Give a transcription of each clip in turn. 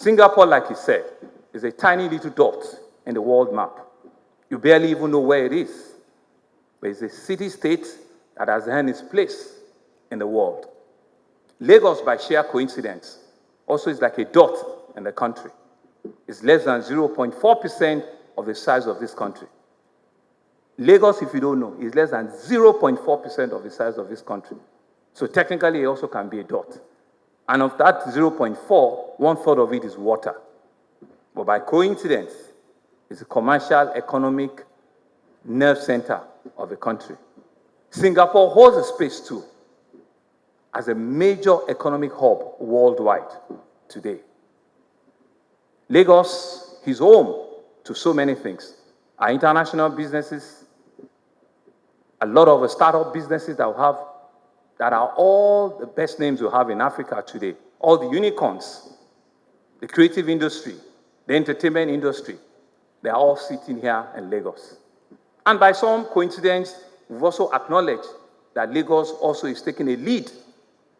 Singapore, like he said, is a tiny little dot in the world map. You barely even know where it is. But it's a city-state that has earned its place in the world. Lagos, by sheer coincidence, also is like a dot in the country. It's less than 0.4% of the size of this country. Lagos, if you don't know, is less than 0.4% of the size of this country. So technically, it also can be a dot. And of that 0.4, 1/3 of it is water. But by coincidence, it's a commercial, economic nerve center of the country. Singapore holds a space too, as a major economic hub worldwide today. Lagos is home to so many things. Our international businesses, a lot of the startup businesses that we have, that are all the best names we have in Africa today. All the unicorns, the creative industry, the entertainment industry, they are all sitting here in Lagos. And by some coincidence, we've also acknowledged that Lagos also is taking a lead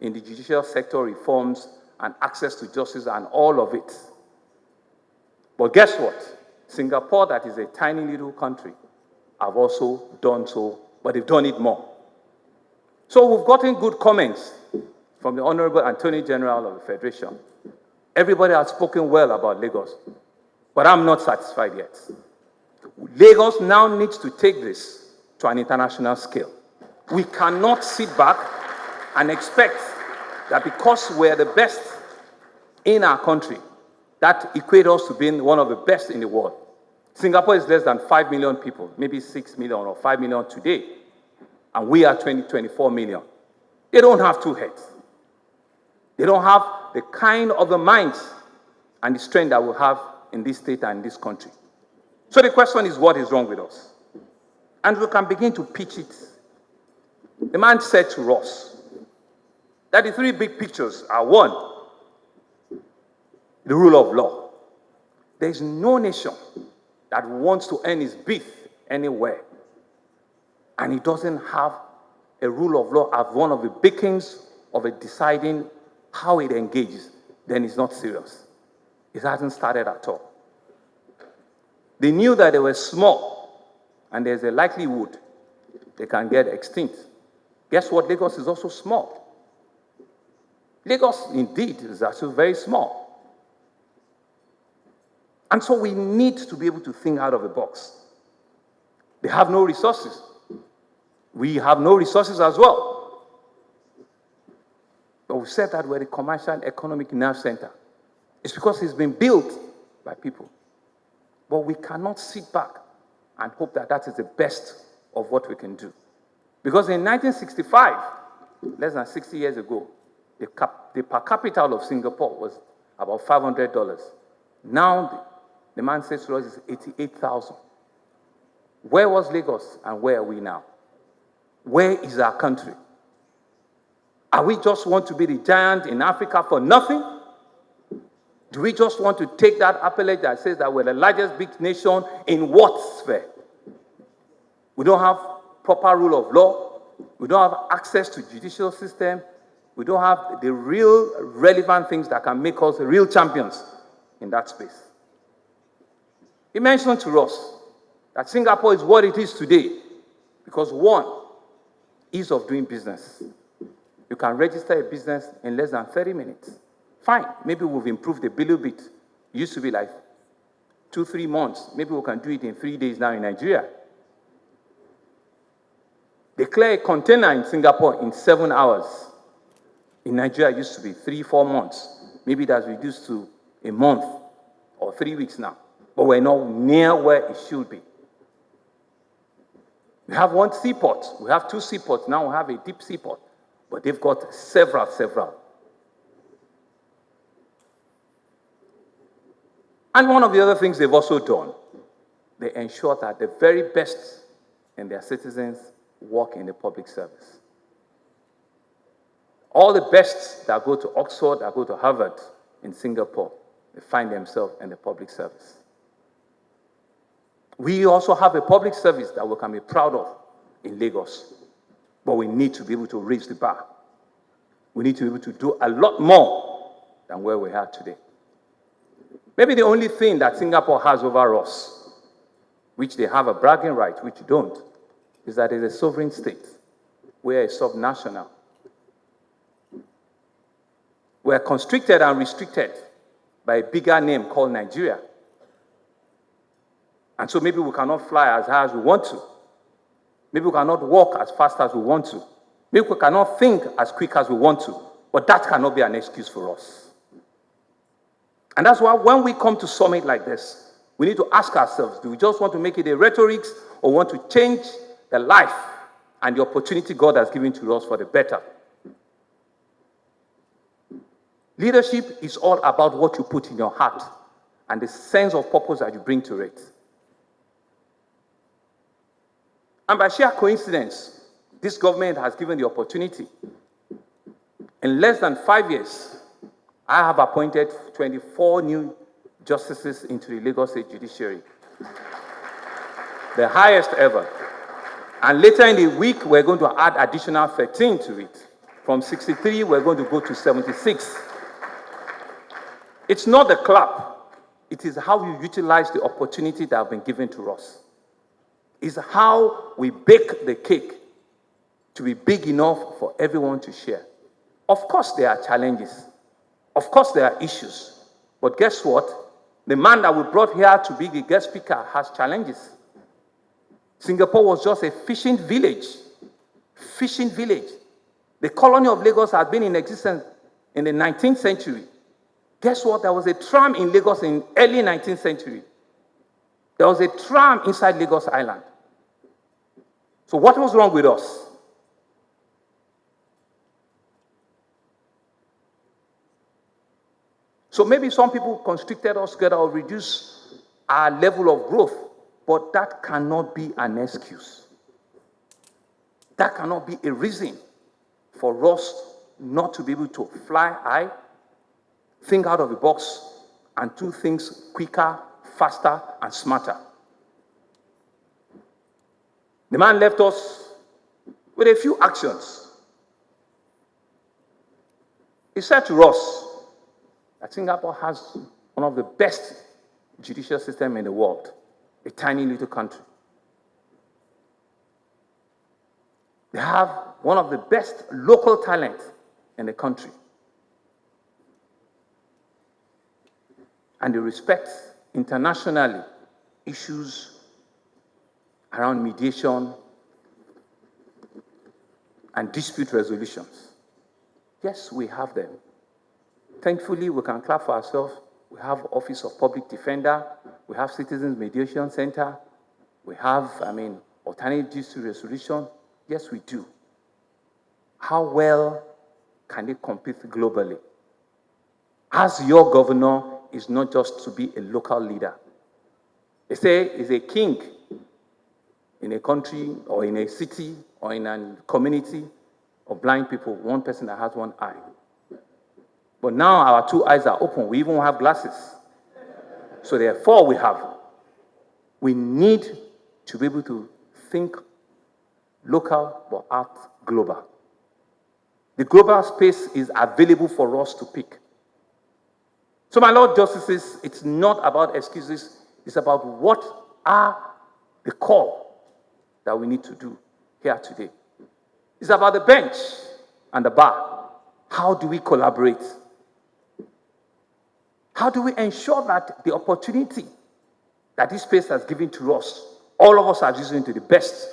in the judicial sector reforms and access to justice and all of it. But guess what? Singapore, that is a tiny little country, have also done so, but they've done it more. So we've gotten good comments from the Honorable Attorney General of the Federation. Everybody has spoken well about Lagos, but I'm not satisfied yet. Lagos now needs to take this to an international scale. We cannot sit back and expect that because we're the best in our country, that equates us to being one of the best in the world. Singapore is less than 5 million people, maybe 6 million or 5 million today, and we are 24 million. They don't have two heads. They don't have the kind of the minds and the strength that we have in this state and this country. So the question is, what is wrong with us? And we can begin to pitch it. The man said to us that the three big pictures are: one, the rule of law. There is no nation that wants to earn its beef anywhere, and it doesn't have a rule of law as one of the beacons of it deciding how it engages. Then it's not serious. It hasn't started at all. They knew that they were small, and there's a likelihood they can get extinct. Guess what? Lagos is also small. Lagos, indeed, is actually very small. And so we need to be able to think out of the box. They have no resources. We have no resources as well. But we said that we're the commercial economic nerve center. It's because it's been built by people. But we cannot sit back and hope that that is the best of what we can do. Because in 1965, less than 60 years ago, the per capita of Singapore was about $500. Now, the man says to us is 88,000. Where was Lagos and where are we now? Where is our country? Are we just want to be the giant in Africa for nothing? Do we just want to take that appellate that says that we're the largest big nation in what sphere? We don't have proper rule of law. We don't have access to judicial system. We don't have the real relevant things that can make us real champions in that space. He mentioned to us that Singapore is what it is today because, one, ease of doing business. You can register a business in less than 30 minutes. Fine, maybe we've improved a little bit. It used to be like 2-3 months. Maybe we can do it in 3 days now in Nigeria. They clear a container in Singapore in 7 hours. In Nigeria, it used to be 3-4 months. Maybe that's reduced to a month or 3 weeks now. But we're not near where it should be. We have one seaport. We have 2 seaports. Now we have a deep seaport. But they've got several. And one of the other things they've also done, they ensure that the very best in their citizens work in the public service. All the best that go to Oxford, that go to Harvard in Singapore, they find themselves in the public service. We also have a public service that we can be proud of in Lagos, but we need to be able to raise the bar. We need to be able to do a lot more than where we are today. Maybe the only thing that Singapore has over us, which they have a bragging right, which you don't, is that it's a sovereign state. We are a subnational. We are constricted and restricted by a bigger name called Nigeria. And so maybe we cannot fly as high as we want to. Maybe we cannot walk as fast as we want to. Maybe we cannot think as quick as we want to. But that cannot be an excuse for us. And that's why when we come to summit like this, we need to ask ourselves, do we just want to make it a rhetoric or want to change the life and the opportunity God has given to us for the better? Leadership is all about what you put in your heart and the sense of purpose that you bring to it. And by sheer coincidence, this government has given the opportunity. In less than 5 years, I have appointed 24 new justices into the Lagos State Judiciary. The highest ever. And later in the week, we're going to add additional 13 to it. From 63, we're going to go to 76. It's not the clap. It is how you utilize the opportunity that have been given to us. It's how we bake the cake to be big enough for everyone to share. Of course, there are challenges. Of course, there are issues. But guess what? The man that we brought here to be the guest speaker has challenges. Singapore was just a fishing village. Fishing village. The colony of Lagos had been in existence in the 19th century. Guess what? There was a tram in Lagos in early 19th century. There was a tram inside Lagos Island. So what was wrong with us? So maybe some people constricted us together or reduced our level of growth, but that cannot be an excuse. That cannot be a reason for us not to be able to fly high, think out of the box, and do things quicker, faster, and smarter. The man left us with a few actions. He said to us that Singapore has one of the best judicial systems in the world, a tiny little country. They have one of the best local talent in the country. And they respect internationally issues around mediation and dispute resolutions. Yes, we have them. Thankfully, we can clap for ourselves. We have Office of Public Defender. We have Citizens Mediation Center. We have, alternative dispute resolution. Yes, we do. How well can they compete globally? As your governor is not just to be a local leader. They say he's a king in a country or in a city or in a community of blind people, one person that has one eye. But now our two eyes are open. We even have glasses. So therefore we need to be able to think local but act global. The global space is available for us to pick. So my Lord Justices, it's not about excuses. It's about what are the call that we need to do here today. It's about the bench and the bar. How do we collaborate? How do we ensure that the opportunity that this space has given to us, all of us are using to the best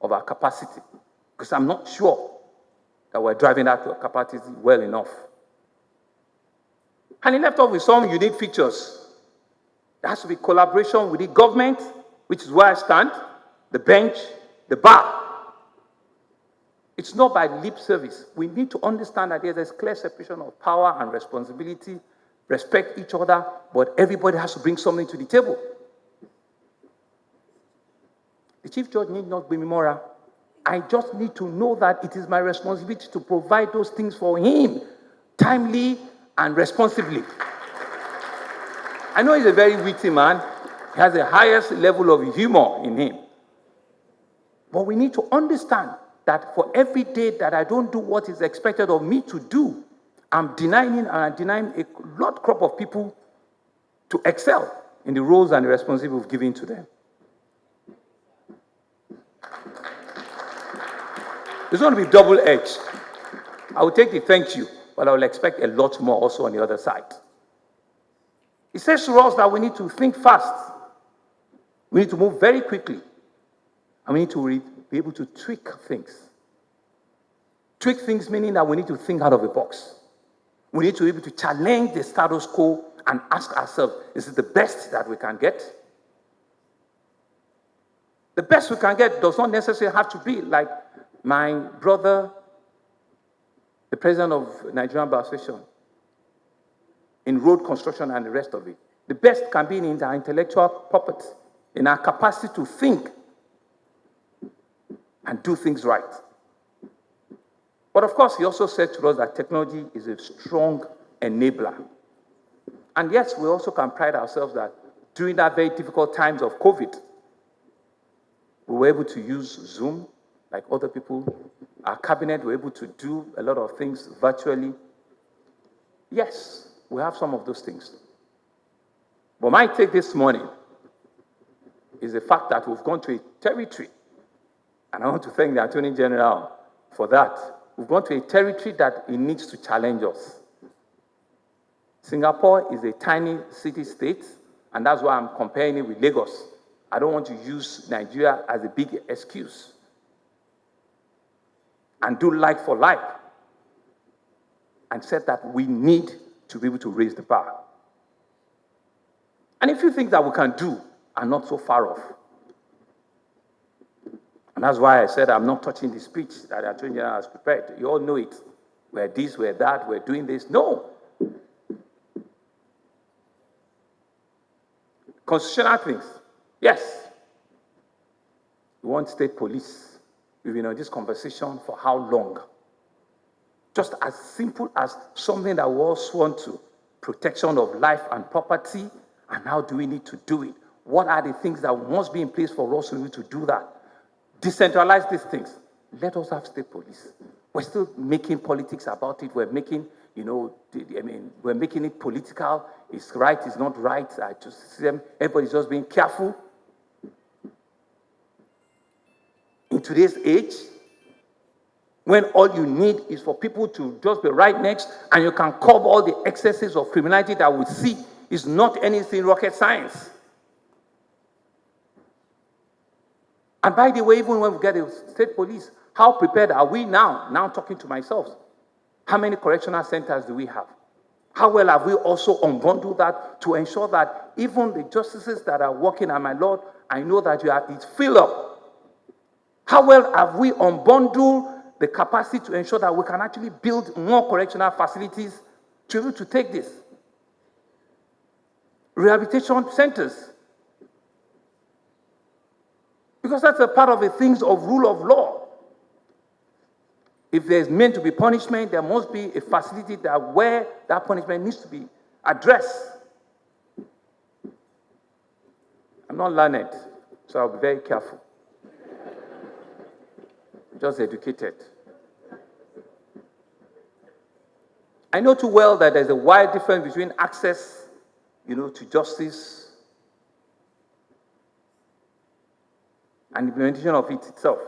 of our capacity? Because I'm not sure that we're driving that capacity well enough. And he left off with some unique features. There has to be collaboration with the government, which is where I stand, the bench, the bar. It's not by lip service. We need to understand that there's a clear separation of power and responsibility, respect each other, but everybody has to bring something to the table. The Chief Judge need not be moral. I just need to know that it is my responsibility to provide those things for him timely and responsibly. I know he's a very witty man. He has the highest level of humor in him. But we need to understand that for every day that I don't do what is expected of me to do, I'm denying a large crop of people to excel in the roles and the responsibilities we've given to them. It's going to be double-edged. I will take the thank you, but I will expect a lot more also on the other side. It says to us that we need to think fast. We need to move very quickly. And we need to be able to tweak things. Tweak things meaning that we need to think out of the box. We need to be able to challenge the status quo and ask ourselves, is it the best that we can get? The best we can get does not necessarily have to be like my brother, the president of Nigerian Bar Association, in road construction and the rest of it. The best can be in our intellectual property, in our capacity to think and do things right. But of course, he also said to us that technology is a strong enabler. And yes, we also can pride ourselves that during that very difficult times of COVID, we were able to use Zoom like other people. Our cabinet were able to do a lot of things virtually. Yes, we have some of those things. But my take this morning is the fact that we've gone to a territory, and I want to thank the Attorney General for that. We've gone to a territory that it needs to challenge us. Singapore is a tiny city-state, and that's why I'm comparing it with Lagos. I don't want to use Nigeria as a big excuse and do like for like, and said that we need to be able to raise the bar. And a few things that we can do are not so far off. And that's why I said I'm not touching the speech that the Attorney General has prepared. You all know it. We're this, we're that, we're doing this. No. Constitutional things. Yes. We want state police. We've been on this conversation for how long? Just as simple as something that we all sworn to, protection of life and property, and how do we need to do it? What are the things that must be in place for us to be able to do that? Decentralize these things. Let us have state police. We're still making politics about it. We're making, we're making it political. It's right, it's not right. I just see them. Everybody's just being careful. In today's age, when all you need is for people to just be right next and you can curb all the excesses of criminality that we see, is not anything rocket science. And by the way, even when we get a state police, how prepared are we now? Now talking to myself. How many correctional centers do we have? How well have we also unbundled that to ensure that even the justices that are working, and my Lord, I know that it's filled up. How well have we unbundled the capacity to ensure that we can actually build more correctional facilities to be able to take this? Rehabilitation centers. Because that's a part of the things of rule of law. If there's meant to be punishment, there must be a facility that where that punishment needs to be addressed. I'm not learned, so I'll be very careful. Just educated. I know too well that there's a wide difference between access, to justice and implementation of it itself.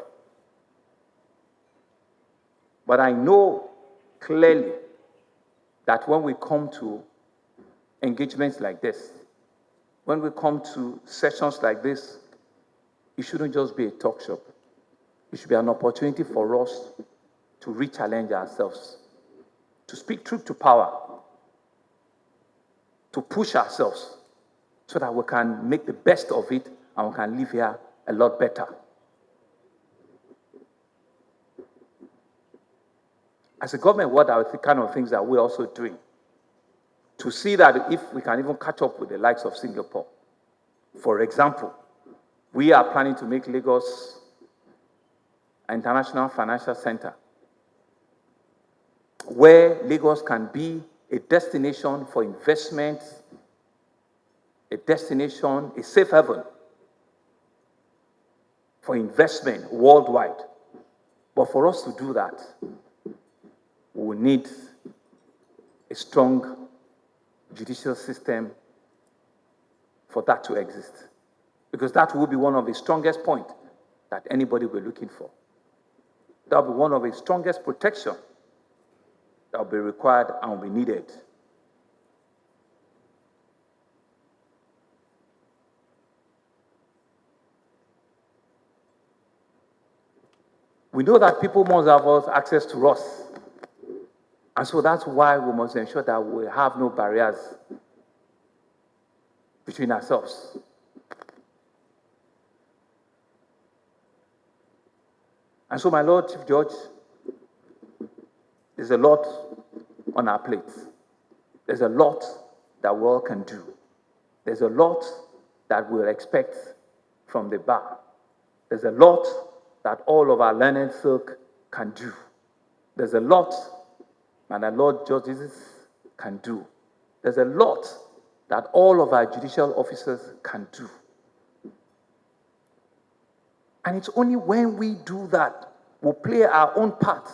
But I know clearly that when we come to engagements like this, when we come to sessions like this, it shouldn't just be a talk shop. It should be an opportunity for us to re-challenge ourselves, to speak truth to power, to push ourselves so that we can make the best of it and we can live here a lot better. As a government, what are the kind of things that we're also doing to see that if we can even catch up with the likes of Singapore? For example, we are planning to make Lagos an international financial center where Lagos can be a destination for investment, a destination, a safe haven for investment worldwide. But for us to do that, we will need a strong judicial system for that to exist. Because that will be one of the strongest points that anybody will be looking for. That will be one of the strongest protection that will be required and will be needed. We know that people must have access to us. And so that's why we must ensure that we have no barriers between ourselves. And so, my Lord Chief Judge, there's a lot on our plates. There's a lot that we all can do. There's a lot that we'll expect from the bar. There's a lot that all of our learned folk can do. There's a lot that our Lord Judges can do. There's a lot that all of our judicial officers can do. And it's only when we do that, we'll play our own part.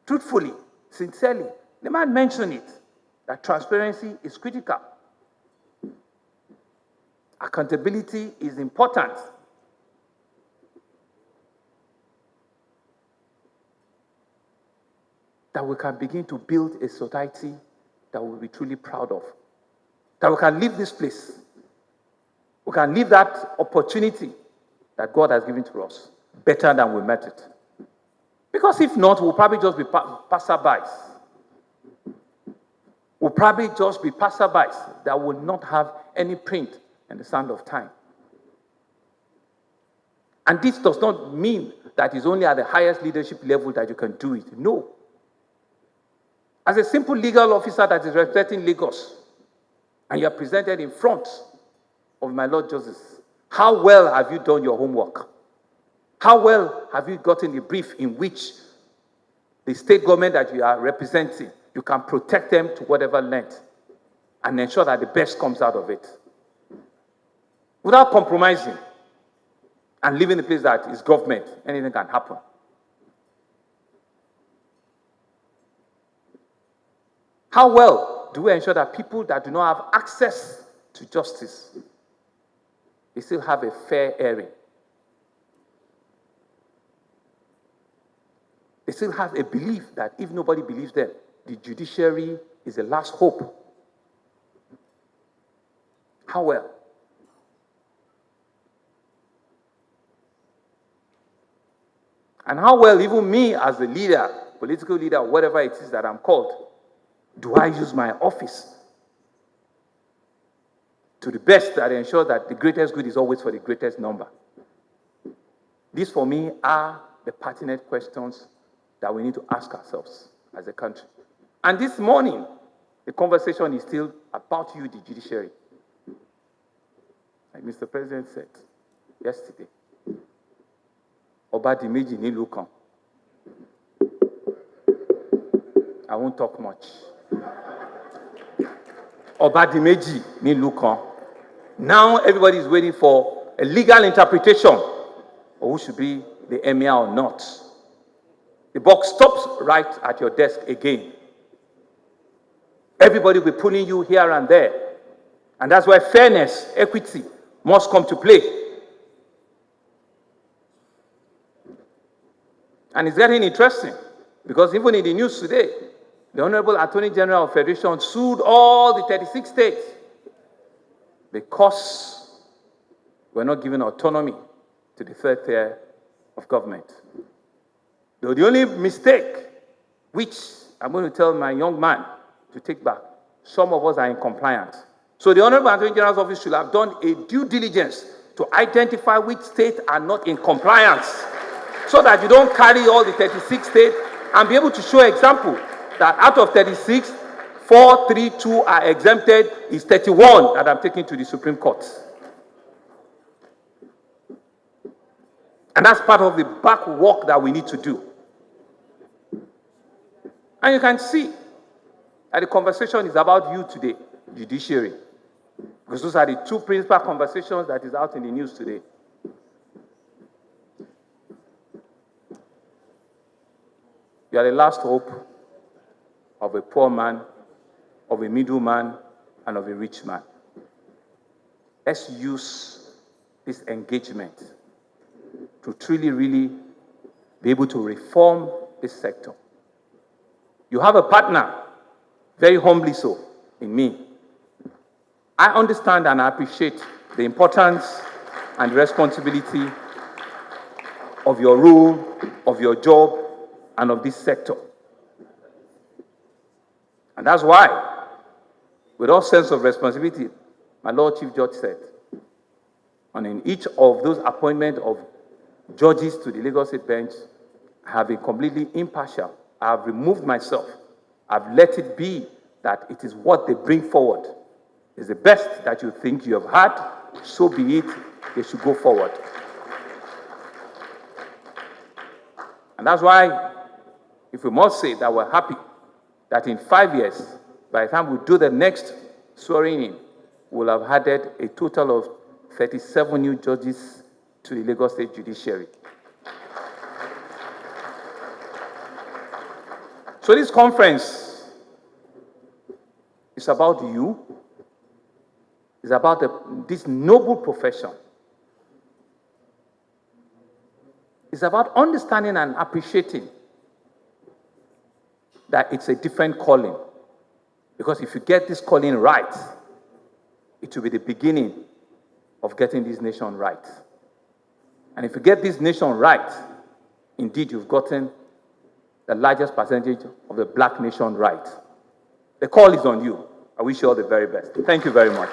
Truthfully, sincerely. The man mentioned it, that transparency is critical. Accountability is important. That we can begin to build a society that we'll be truly proud of. That we can leave this place. We can leave that opportunity that God has given to us better than we met it. Because if not, we'll probably just be passerbys. We'll probably just be passerbys that will not have any print in the sand of time. And this does not mean that it's only at the highest leadership level that you can do it. No. As a simple legal officer that is representing Lagos, and you are presented in front of my Lord Justice, how well have you done your homework? How well have you gotten the brief in which the state government that you are representing, you can protect them to whatever length and ensure that the best comes out of it? Without compromising and leaving the place that is government, anything can happen. How well do we ensure that people that do not have access to justice, they still have a fair hearing? They still have a belief that if nobody believes them, the judiciary is the last hope. How well? And how well, even me as a leader, political leader, whatever it is that I'm called, do I use my office to the best that ensure that the greatest good is always for the greatest number? These, for me, are the pertinent questions that we need to ask ourselves as a country. And this morning, the conversation is still about you, the judiciary. Like Mr. President said yesterday, Oba Dimeji nílùú kan. I won't talk much. Oba Dimeji nílùú kan. Now everybody is waiting for a legal interpretation of who should be the emir or not. The buck stops right at your desk again. Everybody will be pulling you here and there. And that's why fairness, equity must come to play. And it's getting interesting because even in the news today, the Honorable Attorney General of Federation sued all the 36 states because we're not giving autonomy to the third tier of government. Though the only mistake, which I'm going to tell my young man to take back, some of us are in compliance. So the Honorable Attorney General's office should have done a due diligence to identify which states are not in compliance so that you don't carry all the 36 states and be able to show example that out of 36, 4, 3, 2 are exempted, is 31 that I'm taking to the Supreme Court. And that's part of the back work that we need to do. And you can see that the conversation is about you today, judiciary. Because those are the two principal conversations that is out in the news today. You are the last hope of a poor man, of a middleman, and of a rich man. let's use this engagement to truly, really be able to reform this sector. You have a partner, very humbly so, in me. I understand and I appreciate the importance and responsibility of your role, of your job, and of this sector. And that's why, with all sense of responsibility, my Lord Chief Judge said, and in each of those appointments of judges to the Lagos State Bench, I have been completely impartial. I have removed myself. I've let it be that it is what they bring forward is the best that you think you have had, so be it, they should go forward. And that's why, if we must say that we're happy that in 5 years, by the time we do the next swearing in, we'll have added a total of 37 new judges to the Lagos State Judiciary. So this conference is about you. It's about this noble profession. It's about understanding and appreciating that it's a different calling. Because if you get this calling right, it will be the beginning of getting this nation right. And if you get this nation right, indeed you've gotten the largest percentage of the black nation right. The call is on you. I wish you all the very best. Thank you very much.